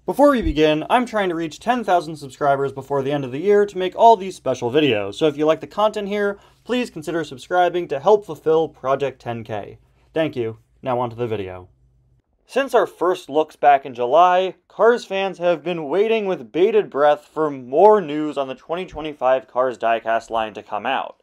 Before we begin, I'm trying to reach 10,000 subscribers before the end of the year to make all these special videos, so if you like the content here, please consider subscribing to help fulfill Project 10K. Thank you. Now on to the video. Since our first looks back in July, Cars fans have been waiting with bated breath for more news on the 2025 Cars diecast line to come out.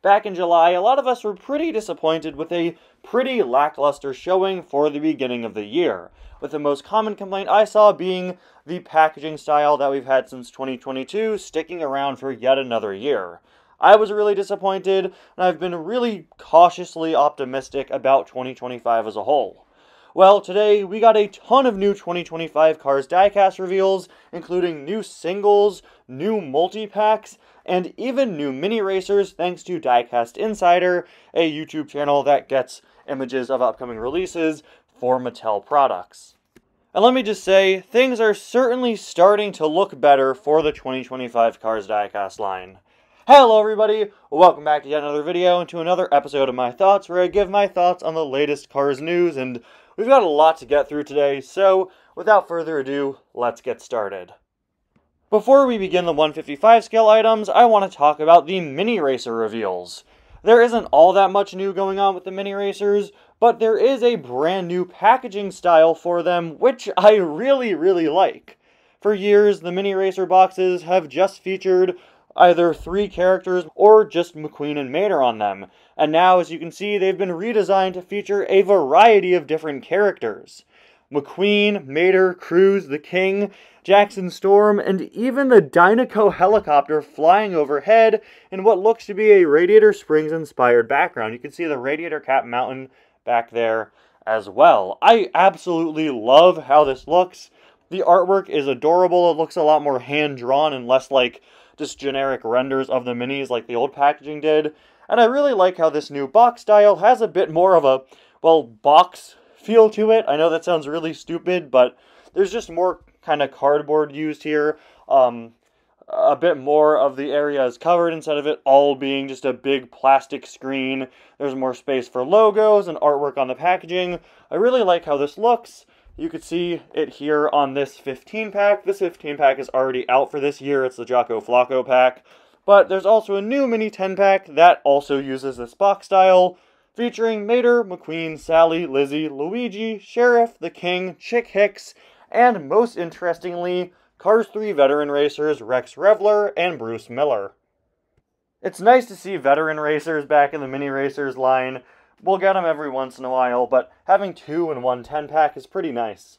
Back in July, a lot of us were pretty disappointed with a pretty lackluster showing for the beginning of the year, with the most common complaint I saw being the packaging style that we've had since 2022 sticking around for yet another year. I was really disappointed, and I've been really cautiously optimistic about 2025 as a whole. Well, today we got a ton of new 2025 Cars diecast reveals, including new singles, new multi-packs, and even new mini racers thanks to Diecast Insider, a YouTube channel that gets images of upcoming releases for Mattel products. And let me just say, things are certainly starting to look better for the 2025 Cars diecast line. Hello everybody, welcome back to yet another video and to another episode of My Thoughts, where I give my thoughts on the latest Cars news, and we've got a lot to get through today, so without further ado, let's get started. Before we begin the 155 scale items, I want to talk about the mini racer reveals. There isn't all that much new going on with the mini racers, but there is a brand new packaging style for them, which I really like. For years, the mini racer boxes have just featured either 3 characters or just McQueen and Mater on them, and now, as you can see, they've been redesigned to feature a variety of different characters. McQueen, Mater, Cruz, the King, Jackson Storm, and even the Dinoco helicopter flying overhead in what looks to be a Radiator Springs-inspired background. You can see the Radiator Cap Mountain back there as well. I absolutely love how this looks. The artwork is adorable. It looks a lot more hand-drawn and less like just generic renders of the minis like the old packaging did. And I really like how this new box style has a bit more of a, well, box feel to it. I know that sounds really stupid, but there's just more kind of cardboard used here. A bit more of the area is covered instead of it all being just a big plastic screen. There's more space for logos and artwork on the packaging. I really like how this looks. You could see it here on this 15 pack. This 15 pack is already out for this year. It's the Jocko Flocko pack. But there's also a new mini 10 pack that also uses this box style, featuring Mater, McQueen, Sally, Lizzie, Luigi, Sheriff, the King, Chick Hicks, and most interestingly, Cars 3 veteran racers Rex Revler and Bruce Miller. It's nice to see veteran racers back in the mini racers line. We'll get them every once in a while, but having 2 in one 10 pack is pretty nice.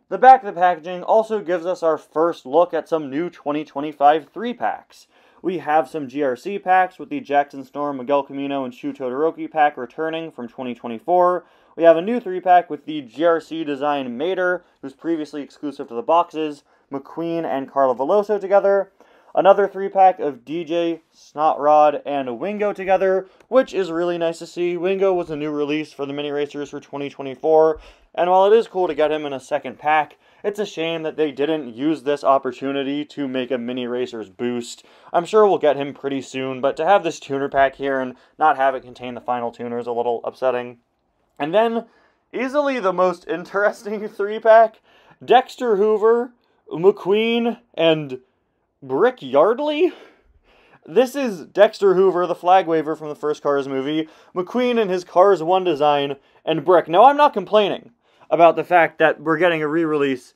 The back of the packaging also gives us our first look at some new 2025 3-packs. We have some GRC packs with the Jackson Storm, Miguel Camino, and Shu Todoroki pack returning from 2024. We have a new 3-pack with the GRC design Mater, who's previously exclusive to the boxes, McQueen and Carla Veloso together. Another 3-pack of DJ, Snotrod, and Wingo together, which is really nice to see. Wingo was a new release for the mini racers for 2024, and while it is cool to get him in a second pack, it's a shame that they didn't use this opportunity to make a mini racers boost. I'm sure we'll get him pretty soon, but to have this tuner pack here and not have it contain the final tuner is a little upsetting. And then, easily the most interesting 3-pack, Dexter Hoover, McQueen, and Brick Yardley? This is Dexter Hoover, the flag waver from the first Cars movie, McQueen in his Cars 1 design, and Brick. Now, I'm not complaining about the fact that we're getting a re-release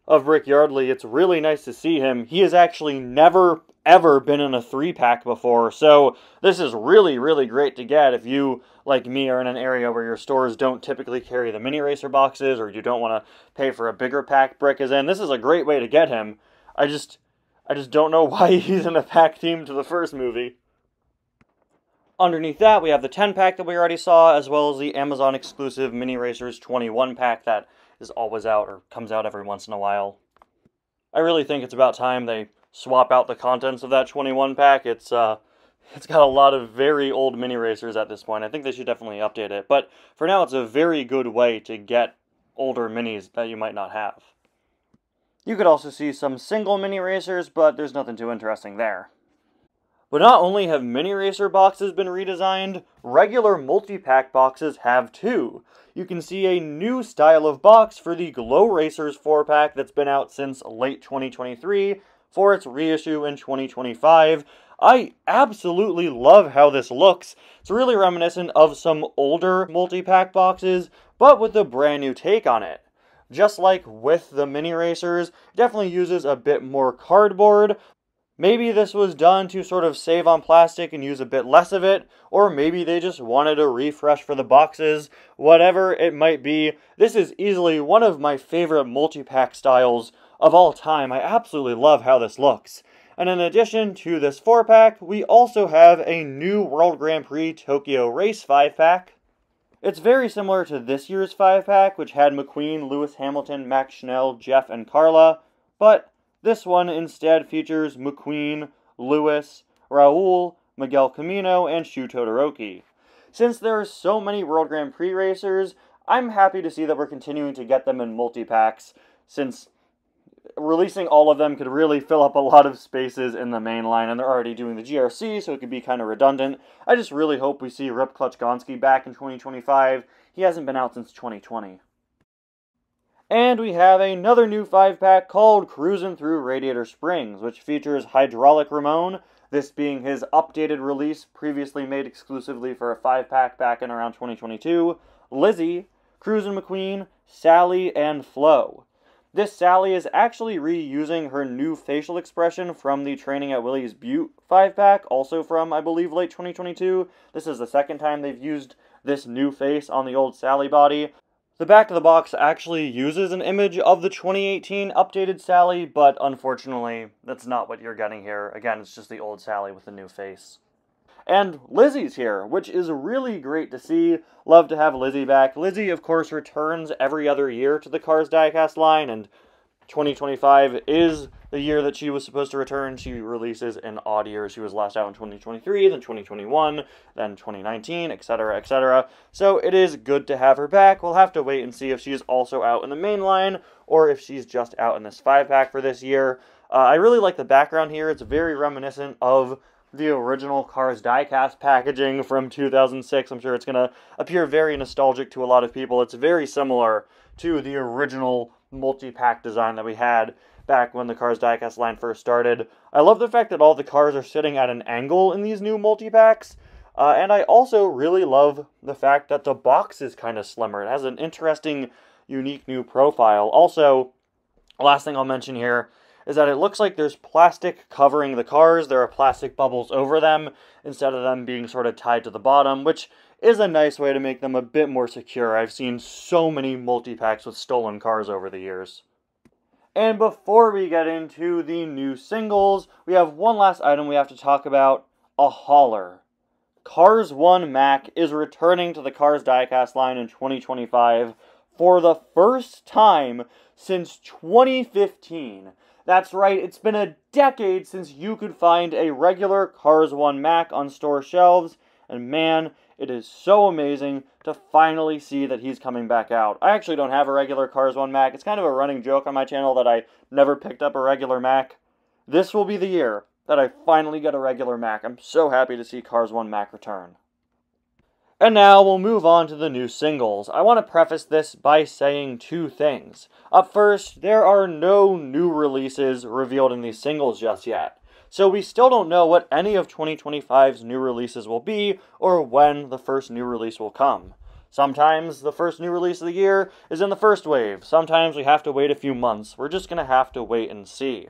of Brick Yardley. It's really nice to see him. He has actually never, ever been in a 3-pack before, so this is really great to get if you, like me, are in an area where your stores don't typically carry the mini racer boxes, or you don't want to pay for a bigger pack Brick is in. This is a great way to get him. I just don't know why he's in a pack team to the first movie. Underneath that, we have the 10-pack that we already saw, as well as the Amazon-exclusive Mini Racers 21 pack that is always out, or comes out every once in a while. I really think it's about time they swap out the contents of that 21 pack. It's got a lot of very old Mini Racers at this point. I think they should definitely update it, but for now it's a very good way to get older minis that you might not have. You could also see some single mini racers, but there's nothing too interesting there. But not only have Mini Racer boxes been redesigned, regular multi-pack boxes have too. You can see a new style of box for the Glow Racers 4-pack that's been out since late 2023 for its reissue in 2025. I absolutely love how this looks. It's really reminiscent of some older multi-pack boxes, but with a brand new take on it. Just like with the Mini Racers, it definitely uses a bit more cardboard. Maybe this was done to sort of save on plastic and use a bit less of it, or maybe they just wanted a refresh for the boxes. Whatever it might be, this is easily one of my favorite multi-pack styles of all time. I absolutely love how this looks. And in addition to this 4-pack, we also have a new World Grand Prix Tokyo Race 5-pack. It's very similar to this year's 5-pack, which had McQueen, Lewis Hamilton, Max Schnell, Jeff, and Carla, but this one instead features McQueen, Lewis, Raul, Miguel Camino, and Shu Todoroki. Since there are so many World Grand Prix racers, I'm happy to see that we're continuing to get them in multi-packs, since releasing all of them could really fill up a lot of spaces in the main line, and they're already doing the GRC, so it could be kind of redundant. I just really hope we see Rip Clutch Gonski back in 2025. He hasn't been out since 2020. And we have another new 5-pack called Cruisin' Through Radiator Springs, which features Hydraulic Ramon, this being his updated release previously made exclusively for a 5-pack back in around 2022, Lizzie, Cruisin' McQueen, Sally, and Flo. This Sally is actually reusing her new facial expression from the Training at Willys Butte 5-pack, also from, I believe, late 2022. This is the second time they've used this new face on the old Sally body. The back of the box actually uses an image of the 2018 updated Sally, but unfortunately, that's not what you're getting here. Again, it's just the old Sally with the new face. And Lizzie's here, which is really great to see. Love to have Lizzie back. Lizzie, of course, returns every other year to the Cars Diecast line, and 2025 is the year that she was supposed to return. She releases in odd years. She was last out in 2023, then 2021, then 2019, etc., etc. So it is good to have her back. We'll have to wait and see if she's also out in the main line, or if she's just out in this 5-pack for this year. I really like the background here. It's very reminiscent of the original Cars Diecast packaging from 2006. I'm sure it's going to appear very nostalgic to a lot of people. It's very similar to the original multi-pack design that we had back when the Cars Diecast line first started. I love the fact that all the cars are sitting at an angle in these new multi-packs, and I also really love the fact that the box is kind of slimmer. It has an interesting, unique new profile. Also, last thing I'll mention here is that it looks like there's plastic covering the cars. There are plastic bubbles over them instead of them being sort of tied to the bottom, which is a nice way to make them a bit more secure. I've seen so many multi-packs with stolen cars over the years. And before we get into the new singles, we have one last item we have to talk about, a hauler. Cars 1 Mac is returning to the Cars Diecast line in 2025 for the first time since 2015. That's right, it's been a decade since you could find a regular Cars 1 Mac on store shelves, and man, it is so amazing to finally see that he's coming back out. I actually don't have a regular Cars 1 Mac. It's kind of a running joke on my channel that I never picked up a regular Mac. This will be the year that I finally get a regular Mac. I'm so happy to see Cars 1 Mac return. And now we'll move on to the new singles. I want to preface this by saying two things. Up first, there are no new releases revealed in these singles just yet. So we still don't know what any of 2025's new releases will be, or when the first new release will come. Sometimes the first new release of the year is in the first wave. Sometimes we have to wait a few months. We're just going to have to wait and see.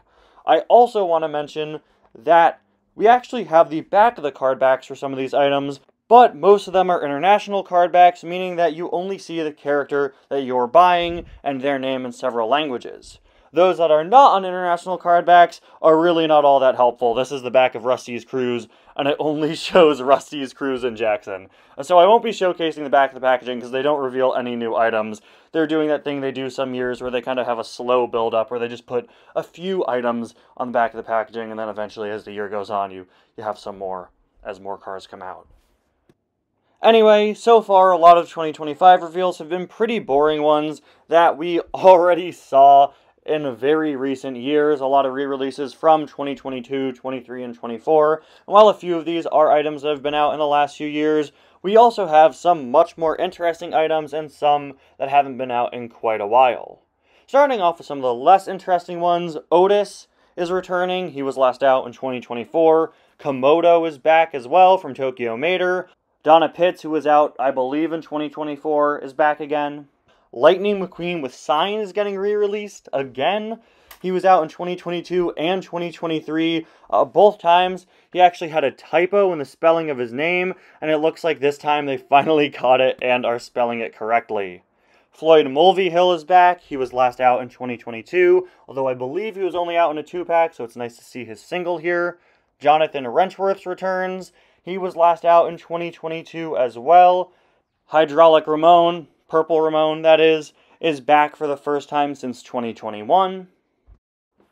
I also want to mention that we actually have the back of the card backs for some of these items, but most of them are international card backs, meaning that you only see the character that you're buying and their name in several languages. Those that are not on international card backs are really not all that helpful. This is the back of Rusty's Cruise, and it only shows Rusty's Cruise and Jackson. So I won't be showcasing the back of the packaging because they don't reveal any new items. They're doing that thing they do some years where they kind of have a slow build-up, where they just put a few items on the back of the packaging, and then eventually as the year goes on, you have some more as more cars come out. Anyway, so far a lot of 2025 reveals have been pretty boring ones that we already saw in very recent years, a lot of re-releases from 2022, 23, and 24. And while a few of these are items that have been out in the last few years, we also have some much more interesting items and some that haven't been out in quite a while. Starting off with some of the less interesting ones, Otis is returning. He was last out in 2024. Komodo is back as well from Tokyo Mater. Donna Pitts, who was out, I believe, in 2024, is back again. Lightning McQueen with Sign is getting re-released again. He was out in 2022 and 2023. Both times, he actually had a typo in the spelling of his name, and it looks like this time they finally caught it and are spelling it correctly. Floyd Mulvihill is back. He was last out in 2022, although I believe he was only out in a 2-pack, so it's nice to see his single here. Jonathan Wrenchworth returns. He was last out in 2022 as well. Hydraulic Ramon, Purple Ramon that is back for the first time since 2021.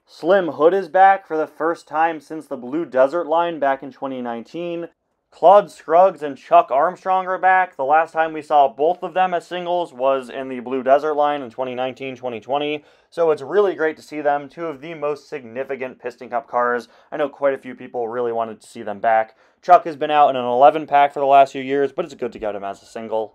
Slim Hood is back for the first time since the Blue Desert line back in 2019. Claude Scruggs and Chuck Armstrong are back. The last time we saw both of them as singles was in the Blue Desert line in 2019-2020. So it's really great to see them, two of the most significant Piston Cup cars. I know quite a few people really wanted to see them back. Chuck has been out in an 11-pack for the last few years, but it's good to get him as a single.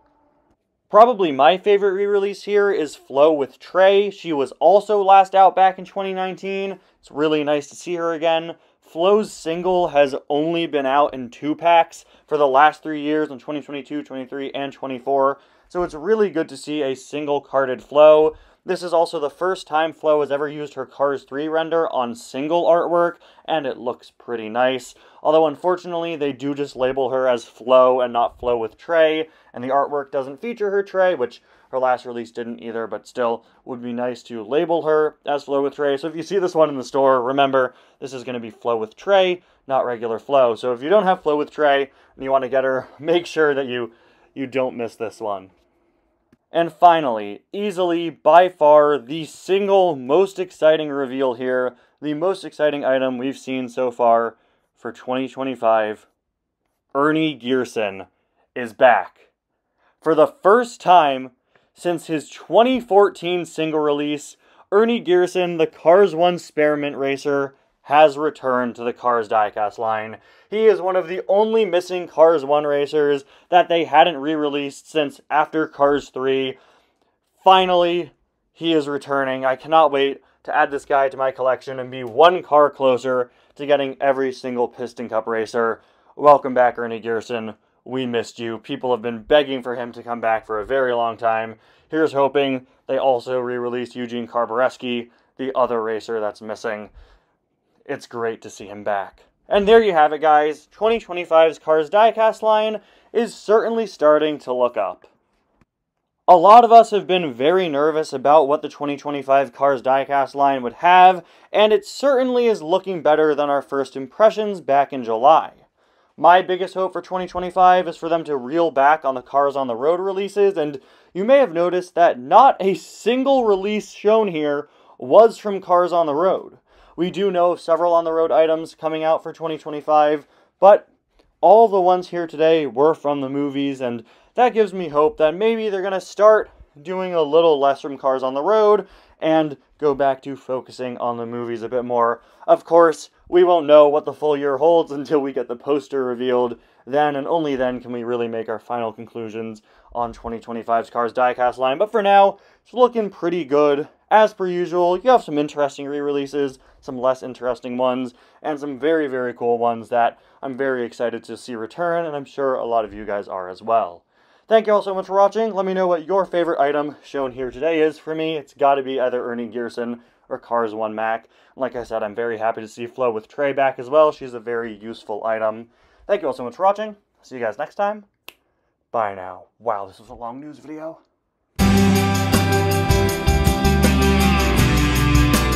Probably my favorite re-release here is Flo with Trey. She was also last out back in 2019. It's really nice to see her again. Flo's single has only been out in 2-packs for the last 3 years in 2022, 23, and 24. So it's really good to see a single carded Flo. This is also the first time Flo has ever used her Cars 3 render on single artwork, and it looks pretty nice. Although unfortunately, they do just label her as Flo and not Flo with Trey, and the artwork doesn't feature her Trey, which her last release didn't either, but still would be nice to label her as Flo with Trey. So if you see this one in the store, remember, this is going to be Flo with Trey, not regular Flo. So if you don't have Flo with Trey and you want to get her, make sure that you don't miss this one. And finally, easily, by far, the single most exciting reveal here, the most exciting item we've seen so far for 2025, Ernie Gearson is back. For the first time since his 2014 single release, Ernie Gearson, the Cars 1 Spearmint racer, has returned to the Cars diecast line. He is one of the only missing Cars 1 racers that they hadn't re-released since after Cars 3. Finally, he is returning. I cannot wait to add this guy to my collection and be one car closer to getting every single Piston Cup racer. Welcome back, Ernie Gearson. We missed you. People have been begging for him to come back for a very long time. Here's hoping they also re-release Eugene Carbareski, the other racer that's missing. It's great to see him back. And there you have it, guys. 2025's Cars diecast line is certainly starting to look up. A lot of us have been very nervous about what the 2025 Cars diecast line would have, and it certainly is looking better than our first impressions back in July. My biggest hope for 2025 is for them to reel back on the Cars on the Road releases, and you may have noticed that not a single release shown here was from Cars on the Road. We do know of several on the road items coming out for 2025, but all the ones here today were from the movies, and that gives me hope that maybe they're going to start doing a little less from Cars on the Road and go back to focusing on the movies a bit more. Of course, we won't know what the full year holds until we get the poster revealed. Then and only then can we really make our final conclusions on 2025's Cars diecast line. But for now, it's looking pretty good. As per usual, you have some interesting re-releases, some less interesting ones, and some very, very cool ones that I'm very excited to see return, and I'm sure a lot of you guys are as well. Thank you all so much for watching. Let me know what your favorite item shown here today is. For me, it's got to be either Ernie Gearson or Cars 1 Mac. Like I said, I'm very happy to see Flo with Trey back as well. She's a very useful item. Thank you all so much for watching. See you guys next time. Bye now. Wow, this was a long news video.